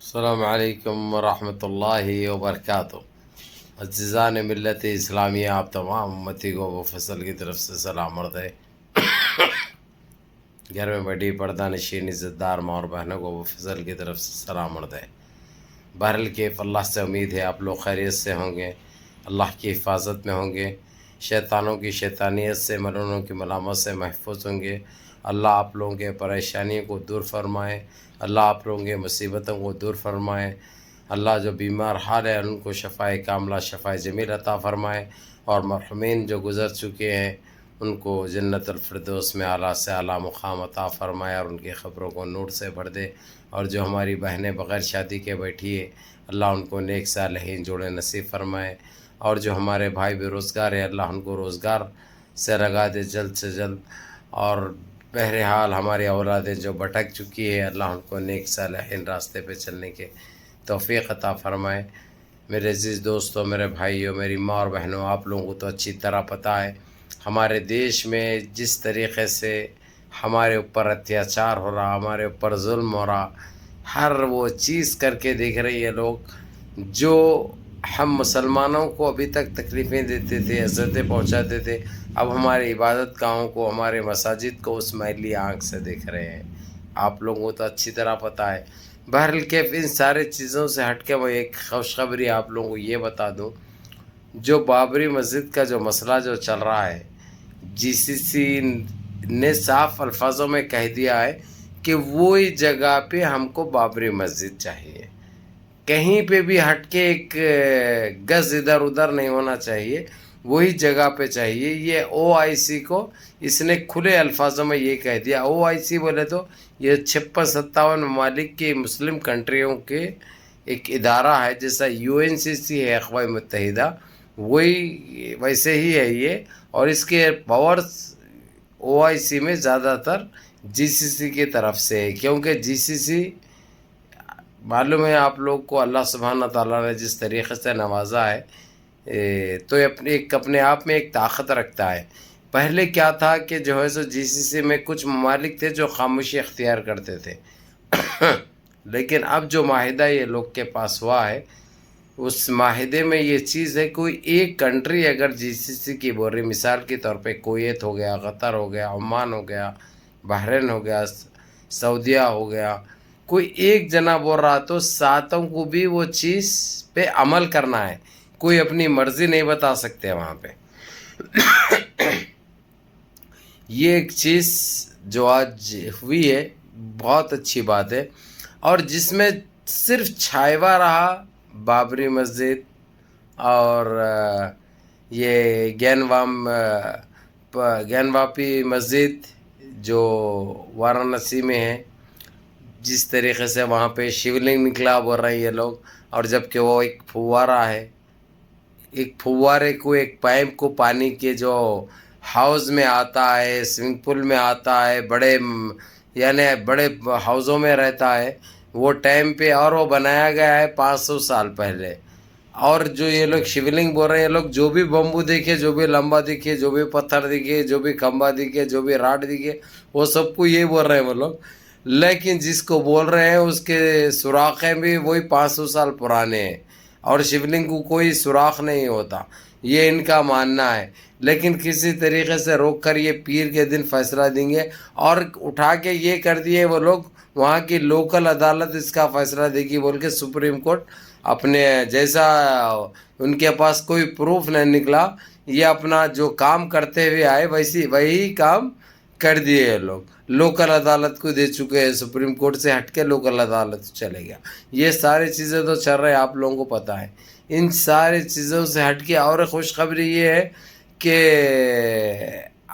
السلام علیکم ورحمۃ اللہ وبرکاتہ۔ عزیزان ملت اسلامیہ، آپ تمام امتی کو ابو فصل کی طرف سے سلام عرض ہے۔ گھر میں بڑی پردہ نشین عزت دار ماں اور بہنوں کو ابو فصل کی طرف سے سلام عرض ہے۔ بہرحال اللہ سے امید ہے آپ لوگ خیریت سے ہوں گے، اللہ کی حفاظت میں ہوں گے، شیطانوں کی شیطانیت سے، ملعونوں کی ملامت سے محفوظ ہوں گے۔ اللہ آپ لوگوں کے پریشانیوں کو دور فرمائے، اللہ آپ لوگوں کے مصیبتوں کو دور فرمائے، اللہ جو بیمار حال ہے ان کو شفائے کاملہ شفائے جمیل عطا فرمائے، اور مرحومین جو گزر چکے ہیں ان کو جنت الفردوس میں اعلیٰ سے اعلیٰ مقام عطا فرمائے اور ان کی قبروں کو نور سے بھر دے۔ اور جو ہماری بہنیں بغیر شادی کے بیٹھی ہے اللہ ان کو نیک صالحین جوڑے نصیب فرمائے، اور جو ہمارے بھائی بے روزگار ہے اللہ ان کو روزگار سے لگا دے جلد سے جلد، اور بہرحال ہماری اولادیں جو بھٹک چکی ہے اللہ ان کو نیک صالحین راستے پہ چلنے کے توفیق عطا فرمائے۔ میرے عزیز دوستوں، میرے بھائیوں، میری ماں اور بہنوں، آپ لوگوں کو تو اچھی طرح پتہ ہے ہمارے دیش میں جس طریقے سے ہمارے اوپر اتیاچار ہو رہا، ہمارے اوپر ظلم ہو رہا، ہر وہ چیز کر کے دیکھ رہی ہے لوگ جو ہم مسلمانوں کو ابھی تک تکلیفیں دیتے تھے، اذیتیں پہنچاتے تھے، اب ہمارے عبادت گاہوں کو، ہمارے مساجد کو اس میلی آنکھ سے دیکھ رہے ہیں۔ آپ لوگوں کو تو اچھی طرح پتہ ہے۔ بہرحال ان سارے چیزوں سے ہٹ کے میں ایک خوشخبری آپ لوگوں کو یہ بتا دوں، جو بابری مسجد کا جو مسئلہ جو چل رہا ہے، جی سی سی نے صاف الفاظوں میں کہہ دیا ہے کہ وہی جگہ پہ ہم کو بابری مسجد چاہیے، کہیں پہ بھی ہٹ کے ایک گز ادھر ادھر نہیں ہونا چاہیے، وہی جگہ پہ چاہیے۔ یہ او آئی سی کو اس نے کھلے الفاظوں میں یہ کہہ دیا۔ او آئی سی بولے تو یہ 56-57 ممالک کی مسلم کنٹریوں کے ایک ادارہ ہے، جیسا یو این سی سی ہے اقوام متحدہ، وہی ویسے ہی ہے یہ، اور اس کے پاورز او آئی سی میں زیادہ تر جی سی سی کی طرف سے ہے، کیونکہ جی سی سی معلوم ہے آپ لوگ کو اللہ سبحانہ تعالیٰ نے جس طریقے سے نوازا ہے، تو اپنے آپ میں ایک طاقت رکھتا ہے۔ پہلے کیا تھا کہ جو ہے سو جی سی سی میں کچھ ممالک تھے جو خاموشی اختیار کرتے تھے، لیکن اب جو معاہدہ یہ لوگ کے پاس ہوا ہے، اس معاہدے میں یہ چیز ہے کوئی ایک کنٹری اگر جی سی سی کی بول رہی، مثال کے طور پہ کویت ہو گیا، قطر ہو گیا، عمان ہو گیا، بحرین ہو گیا، سعودیہ ہو گیا، کوئی ایک جنا بول رہا تو ساتوں کو بھی وہ چیز پہ عمل کرنا ہے، کوئی اپنی مرضی نہیں بتا سکتے وہاں پہ۔ یہ ایک چیز جو آج ہوئی ہے بہت اچھی بات ہے، اور جس میں صرف چھائیوا رہا بابری مسجد اور یہ گین واپی مسجد جو وارانسی میں ہے، جس طریقے سے وہاں پہ شیولنگ نکلا بول رہے ہیں یہ لوگ، اور جب کہ وہ ایک پھوارہ ہے، ایک پھوارے کو، ایک پائپ کو پانی کے جو ہاؤس میں آتا ہے، سوئمنگ پول میں آتا ہے، بڑے یعنی بڑے ہاؤسوں میں رہتا ہے وہ ٹائم پہ، اور وہ بنایا گیا ہے 500 سال پہلے۔ اور جو یہ لوگ شیولنگ بول رہے ہیں، یہ لوگ جو بھی بمبو دیکھے، جو بھی لمبا دکھے، جو بھی پتھر دکھے، جو بھی کھمبا دکھے، جو بھی راڈ دکھے، وہ سب کو یہ بول رہے ہیں وہ لوگ، لیکن جس کو بول رہے ہیں اس کے سوراخیں بھی وہی 500 سال پرانے ہیں، اور شیولنگ کو کوئی سوراخ نہیں ہوتا، یہ ان کا ماننا ہے۔ لیکن کسی طریقے سے روک کر یہ پیر کے دن فیصلہ دیں گے، اور اٹھا کے یہ کر دیے وہ لوگ، وہاں کی لوکل عدالت اس کا فیصلہ دے گی بول کے سپریم کورٹ اپنے جیسا ان کے پاس کوئی پروف نہیں نکلا، یہ اپنا جو کام کرتے ہوئے آئے وہی کام کر دیے یہ لوگ، لوکل عدالت کو دے چکے ہیں، سپریم کورٹ سے ہٹ کے لوکل عدالت چلے گیا۔ یہ ساری چیزیں تو چل رہے ہیں، آپ لوگوں کو پتہ ہے۔ ان ساری چیزوں سے ہٹ کے اور خوشخبری یہ ہے کہ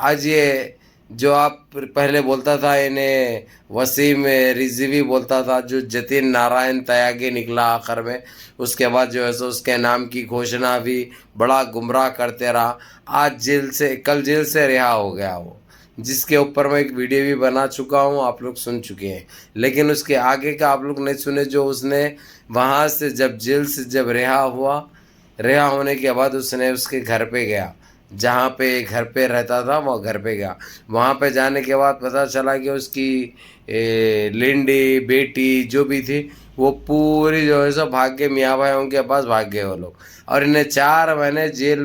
آج یہ جو آپ پہلے بولتا تھا انہیں وسیم رضوی بولتا تھا، جو جتن نارائن تیاگی نکلا آخر میں، اس کے بعد جو ہے سو اس کے نام کی گھوشنا بھی بڑا گمراہ کرتے رہا، آج کل جیل سے رہا ہو گیا وہ، جس کے اوپر میں ایک ویڈیو بھی بنا چکا ہوں، آپ لوگ سن چکے ہیں، لیکن اس کے آگے کا آپ لوگ نہیں سنے، جو اس نے وہاں سے جب جیل سے جب رہا ہونے کے بعد اس نے اس کے گھر پہ گیا، جہاں پہ گھر پہ رہتا تھا وہ گھر پہ گیا. وہاں پہ جانے کے بعد پتہ چلا کہ اس کی لنڈی بیٹی جو بھی تھی وہ پوری جو ہے سو بھاگ کے میاں بھائیوں کے پاس بھاگ گئے وہ لوگ, اور انہیں 4 مہینے جیل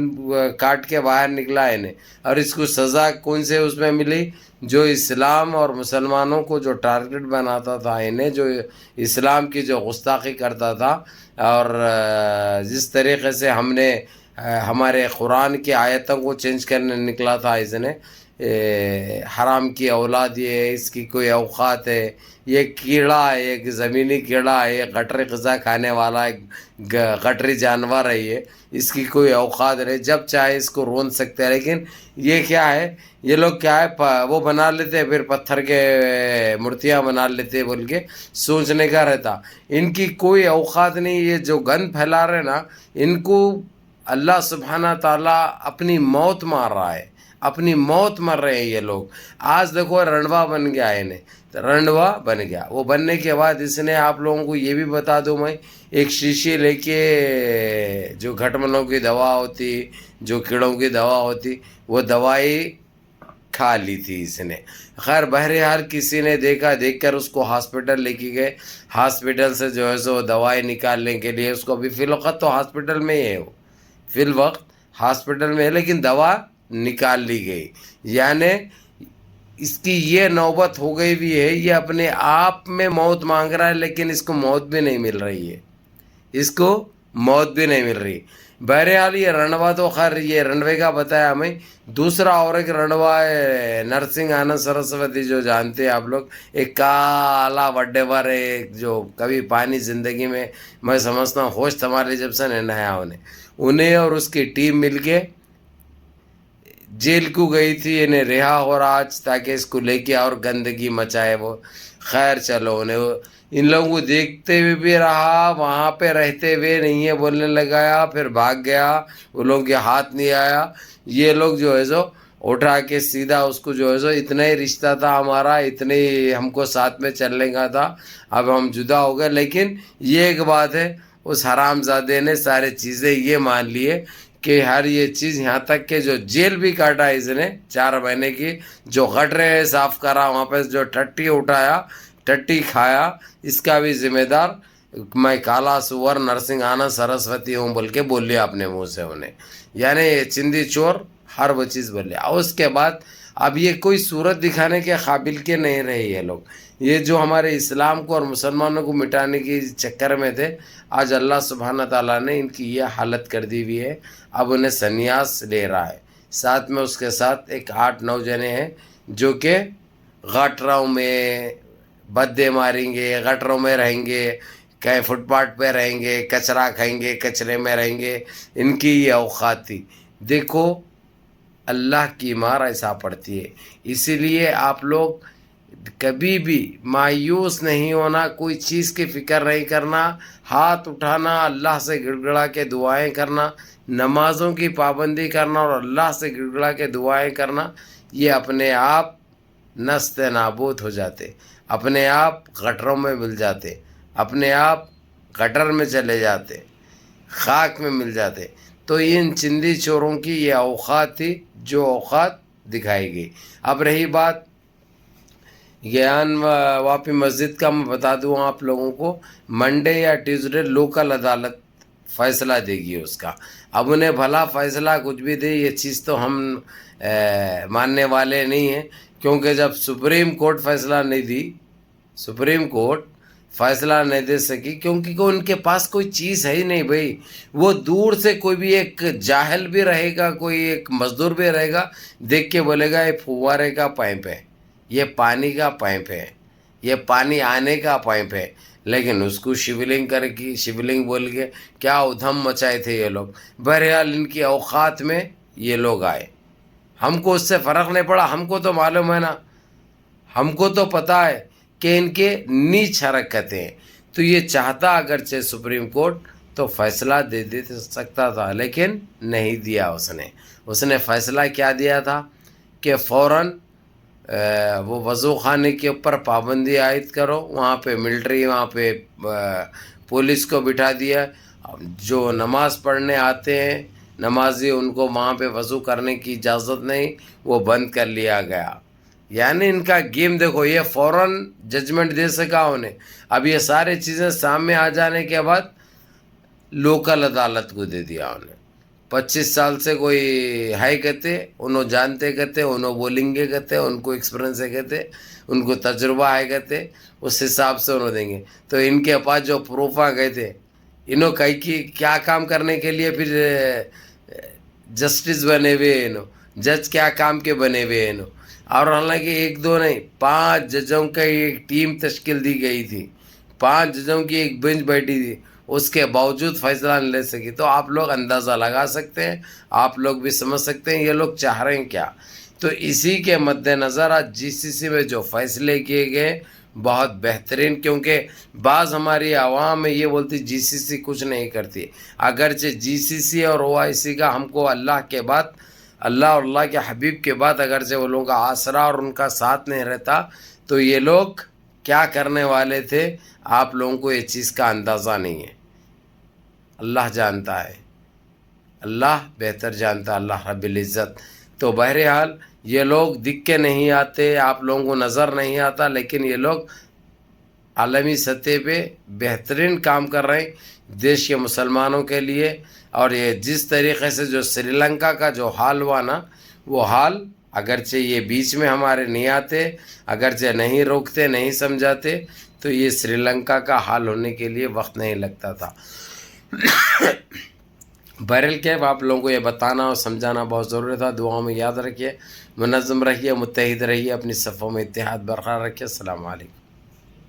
کاٹ کے باہر نکلا انہیں. اور اس کو سزا کون سے اس میں ملی؟ جو اسلام اور مسلمانوں کو جو ٹارگٹ بناتا تھا انہیں, جو اسلام کی جو گستاخی کرتا تھا, اور جس طریقے سے ہم نے ہمارے قرآن کی آیتوں کو چینج کرنے نکلا تھا اس نے, حرام کی اولاد یہ ہے, اس کی کوئی اوقات ہے, یہ کیڑا ہے, ایک زمینی کیڑا ہے, ایک گٹری غذا کھانے والا ایک گٹری جانور ہے, یہ اس کی کوئی اوقات نہیں, جب چاہے اس کو رون سکتے ہیں. لیکن یہ کیا ہے, یہ لوگ کیا ہے وہ بنا لیتے, پھر پتھر کے مورتیاں بنا لیتے بول کے سوچنے کا رہتا. ان کی کوئی اوقات نہیں. یہ جو گند پھیلا رہے نا, ان کو اللہ سبحانہ تعالیٰ اپنی موت مار رہا ہے, اپنی موت مر رہے ہیں یہ لوگ. آج دیکھو رنڈوا بن گیا ہے انہیں, رنڈوا بن گیا. وہ بننے کے بعد اس نے, آپ لوگوں کو یہ بھی بتا دوں میں, ایک شیشی لے کے جو گھٹمنوں کی دوا ہوتی, جو کیڑوں کی دوا ہوتی, وہ دوائی کھا لی تھی اس نے. خیر بہرحال کسی نے دیکھا, دیکھ کر اس کو ہاسپٹل لے کے گئے. ہاسپٹل سے جو ہے سو دوائی نکالنے کے لیے اس کو بھی فی الوقت تو ہاسپٹل میں ہی ہے, وہ فی الوقت ہاسپٹل میں ہے, لیکن دوا نکال لی گئی. یعنی اس کی یہ نوبت ہو گئی بھی ہے, یہ اپنے آپ میں موت مانگ رہا ہے, لیکن اس کو موت بھی نہیں مل رہی ہے, اس کو موت بھی نہیں مل رہی. بہرحال یہ رنڈوا تو خیر یہ رنڈوے کا بتایا ہمیں. دوسرا اور ایک رنڈوا ہے نرسنگ آنند سرسوتی, جو جانتے ہیں آپ لوگ, ایک کالا وڈے بار ہے, جو کبھی پانی زندگی میں سمجھتا ہوں ہوش تمہارے جب سے نہیں آیا انہیں اور اس کی ٹیم مل کے جیل کو گئی تھی. انہیں رہا ہو رہا آج, تاکہ اس کو لے کے اور گندگی مچائے وہ. خیر چلو, انہیں ان لوگوں کو دیکھتے ہوئے بھی رہا, وہاں پہ رہتے ہوئے نہیں ہے بولنے لگایا, پھر بھاگ گیا, وہ لوگوں کے ہاتھ نہیں آیا. یہ لوگ جو ہے سو اٹھا کے سیدھا اس کو جو ہے سو, اتنا ہی رشتہ تھا ہمارا, اتنے ہی ہم کو ساتھ میں چلنے کا تھا, اب ہم جدا ہو گئے. لیکن یہ ایک بات ہے, اس حرام زادے نے سارے چیزیں یہ مان لیے کہ ہر یہ چیز, یہاں تک کہ جو جیل بھی کاٹا اس نے 4 مہینے کی, جو گٹرے صاف کرا, وہاں پہ جو ٹٹی اٹھایا, ٹٹی کھایا, اس کا بھی ذمہ دار میں کالا سور نرسنگ آنند سرسوتی ہوں بول کے بول لیا اپنے منہ سے انہیں. یعنی چندی چور ہر وہ چیز بول لیا. اور اس کے بعد اب یہ کوئی صورت دکھانے کے قابل کے نہیں رہے یہ لوگ. یہ جو ہمارے اسلام کو اور مسلمانوں کو مٹانے کی چکر میں تھے, آج اللہ سبحانہ تعالیٰ نے ان کی یہ حالت کر دی ہوئی ہے. اب انہیں سنیاس لے رہا ہے, ساتھ میں اس کے ساتھ ایک 8-9 جنے ہیں جو کہ گٹروں میں بدے ماریں گے, گٹروں میں رہیں گے, کہیں فٹ پاتھ پہ رہیں گے, کچرا کھائیں گے, کچرے میں رہیں گے. ان کی یہ اوقات تھی. دیکھو اللہ کی مار ایسا پڑتی ہے. اسی لیے آپ لوگ کبھی بھی مایوس نہیں ہونا, کوئی چیز کی فکر نہیں کرنا, ہاتھ اٹھانا, اللہ سے گڑ گڑا کے دعائیں کرنا, نمازوں کی پابندی کرنا اور اللہ سے گڑ گڑا کے دعائیں کرنا. یہ اپنے آپ نست نابود ہو جاتے, اپنے آپ گٹروں میں مل جاتے, اپنے آپ گٹر میں چلے جاتے, خاک میں مل جاتے. تو ان چندی چوروں کی یہ اوقات تھی جو اوقات دکھائی گئی. اب رہی بات گیان واپی مسجد کا, میں بتا دوں آپ لوگوں کو, منڈے یا ٹیوزڈے لوکل عدالت فیصلہ دے گی اس کا. اب انہیں بھلا فیصلہ کچھ بھی دے, یہ چیز تو ہم ماننے والے نہیں ہیں, کیونکہ جب سپریم کورٹ فیصلہ نہیں دی, سپریم کورٹ فیصلہ نہیں دے سکی, کیونکہ ان کے پاس کوئی چیز ہے ہی نہیں بھائی. وہ دور سے کوئی بھی ایک جاہل بھی رہے گا, کوئی ایک مزدور بھی رہے گا, دیکھ کے بولے گا یہ فوارے کا پائپ ہے, یہ پانی کا پائپ ہے, یہ پانی آنے کا پائپ ہے. لیکن اس کو شیولنگ کر کے, شیولنگ بول کے کیا ادھم مچائے تھے یہ لوگ. بہرحال ان کی اوقات میں یہ لوگ آئے, ہم کو اس سے فرق نہیں پڑا. ہم کو تو معلوم ہے نا, ہم کو تو پتہ ہے کہ ان کے نیچ حرکتیں ہیں. تو یہ چاہتا اگرچہ سپریم کورٹ تو فیصلہ دے سکتا تھا, لیکن نہیں دیا اس نے فیصلہ کیا دیا تھا کہ فوراً وہ وضو خانے کے اوپر پابندی عائد کرو, وہاں پہ ملٹری, وہاں پہ پولیس کو بٹھا دیا. جو نماز پڑھنے آتے ہیں نمازی ان کو وہاں پہ وضو کرنے کی اجازت نہیں، وہ بند کر لیا گیا. یعنی ان کا گیم دیکھو، یہ فوراً ججمنٹ دے سکا انہیں. اب یہ سارے چیزیں سامنے آ جانے کے بعد لوکل عدالت کو دے دیا انہیں. 25 سال سے کوئی ہے کہتے، انہوں جانتے کہتے، انہوں بولیں گے کہتے، ان کو ایکسپیرنس ہے کہتے، ان کو تجربہ ہے کہتے، اس حساب سے انہوں دیں گے. تو ان کے پاس جو پروف آ گئے تھے، انہوں کئی کی کیا کام کرنے کے لیے پھر جسٹس بنے ہوئے انہوں، جج کیا کام کے بنے ہوئے انہوں. اور حالانکہ 1 2 نہیں، 5 ججوں کا ایک ٹیم تشکیل دی گئی تھی، 5 ججوں کی ایک بینچ بیٹھی تھی، اس کے باوجود فیصلہ نہیں لے سکی. تو آپ لوگ اندازہ لگا سکتے ہیں، آپ لوگ بھی سمجھ سکتے ہیں یہ لوگ چاہ رہے ہیں کیا. تو اسی کے مد نظر آج جی سی سی میں جو فیصلے کیے گئے بہت بہترین، کیونکہ بعض ہماری عوام میں یہ بولتی جی سی سی کچھ نہیں کرتی. اگرچہ جی سی سی اور او آئی سی کا ہم کو اللہ کے بعد، اللہ اور اللہ کے حبیب کے بعد اگرچہ وہ لوگوں کا آسرا اور ان کا ساتھ نہیں رہتا، تو یہ لوگ کیا کرنے والے تھے آپ لوگوں کو یہ چیز کا اندازہ نہیں ہے. اللہ جانتا ہے، اللہ بہتر جانتا، اللہ رب العزت. تو بہرحال یہ لوگ دکھ کے نہیں آتے، آپ لوگوں کو نظر نہیں آتا، لیکن یہ لوگ عالمی سطح پہ بہترین کام کر رہے ہیں دیش کے مسلمانوں کے لیے. اور یہ جس طریقے سے جو سری لنکا کا جو حال ہوا نا، وہ حال اگرچہ یہ بیچ میں ہمارے نہیں آتے، اگرچہ نہیں روکتے، نہیں سمجھاتے، تو یہ سری لنکا کا حال ہونے کے لیے وقت نہیں لگتا تھا. بہرحال کہ آپ لوگوں کو یہ بتانا اور سمجھانا بہت ضروری تھا. دعاؤں میں یاد رکھیے، منظم رہیے، متحد رہیے، اپنی صفوں میں اتحاد برقرار رکھیے. السلام علیکم.